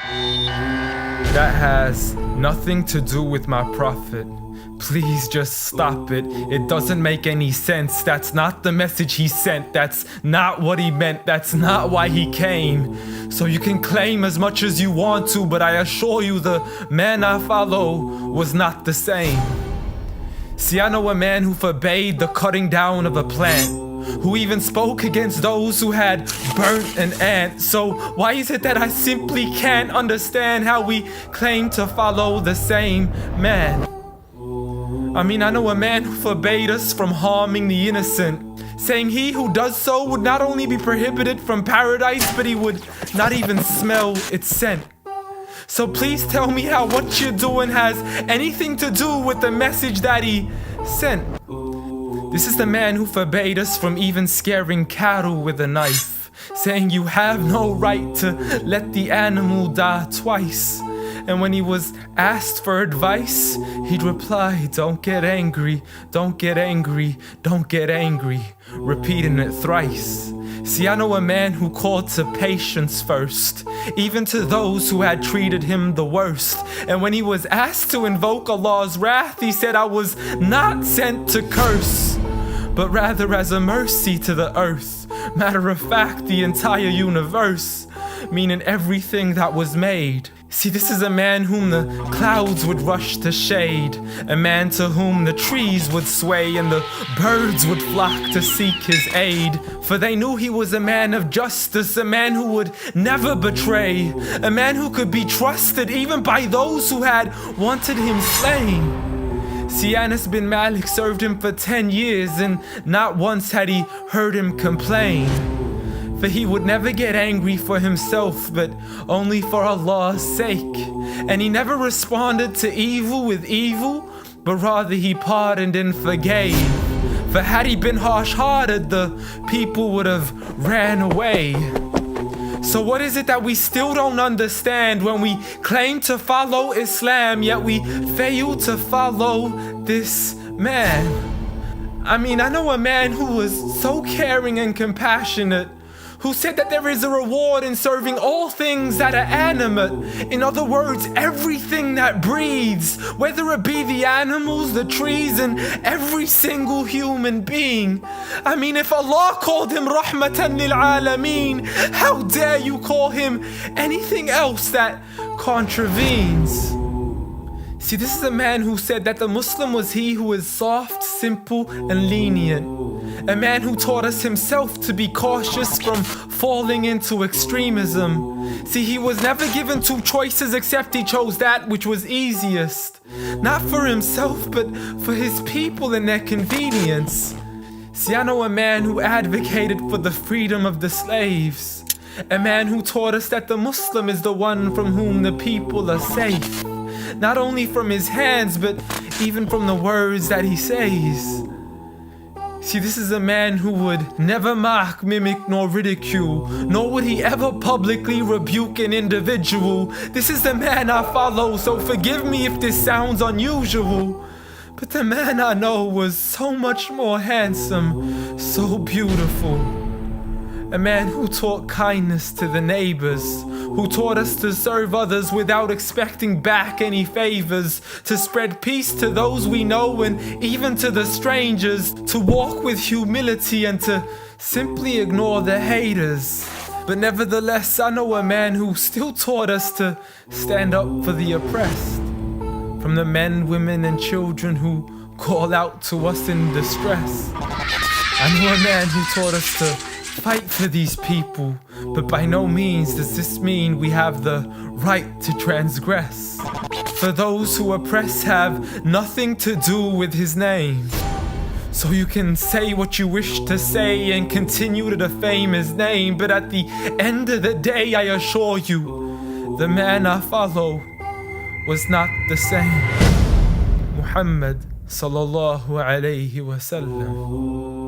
That has nothing to do with my prophet. Please just stop it. It doesn't make any sense. That's not the message he sent. That's not what he meant. That's not why he came. So you can claim as much as you want to, but I assure you the man I follow was not the same. See, I know a man who forbade the cutting down of a plant, who even spoke against those who had burnt an ant. So why is it that I simply can't understand how we claim to follow the same man? I mean, I know a man who forbade us from harming the innocent, saying he who does so would not only be prohibited from paradise, but he would not even smell its scent. So please tell me how what you're doing has anything to do with the message that he sent. This is the man who forbade us from even scaring cattle with a knife, saying you have no right to let the animal die twice. And when he was asked for advice, he'd reply, don't get angry, don't get angry, don't get angry, repeating it thrice. See, I know a man who called to patience first, even to those who had treated him the worst. And when he was asked to invoke Allah's wrath, he said, I was not sent to curse, but rather as a mercy to the earth. Matter of fact, the entire universe, meaning everything that was made. See, this is a man whom the clouds would rush to shade, a man to whom the trees would sway and the birds would flock to seek his aid. For they knew he was a man of justice, a man who would never betray, a man who could be trusted even by those who had wanted him slain. See, Anas bin Malik served him for 10 years and not once had he heard him complain. For he would never get angry for himself, but only for Allah's sake. And he never responded to evil with evil, but rather he pardoned and forgave. For had he been harsh-hearted, the people would have ran away. So what is it that we still don't understand when we claim to follow Islam, yet we fail to follow this man? I mean, I know a man who was so caring and compassionate, who said that there is a reward in serving all things that are animate. In other words, everything that breathes, whether it be the animals, the trees, and every single human being. I mean, if Allah called him Rahmatan lil Alameen, how dare you call him anything else that contravenes? See, this is a man who said that the Muslim was he who is soft, simple, and lenient. A man who taught us himself to be cautious from falling into extremism. See, he was never given two choices except he chose that which was easiest. Not for himself, but for his people and their convenience. See, I know a man who advocated for the freedom of the slaves. A man who taught us that the Muslim is the one from whom the people are safe. Not only from his hands, but even from the words that he says. See, this is a man who would never mock, mimic, nor ridicule, nor would he ever publicly rebuke an individual. This is the man I follow, so forgive me if this sounds unusual. But the man I know was so much more handsome, so beautiful. A man who taught kindness to the neighbors, who taught us to serve others without expecting back any favors, to spread peace to those we know and even to the strangers, to walk with humility and to simply ignore the haters. But nevertheless, I know a man who still taught us to stand up for the oppressed. From the men, women, and children who call out to us in distress. I know a man who taught us to fight for these people, but by no means does this mean we have the right to transgress. For those who oppress have nothing to do with his name. So you can say what you wish to say and continue to defame his name, but at the end of the day, I assure you, the man I follow was not the same. Muhammad sallallahu alayhi wa sallam.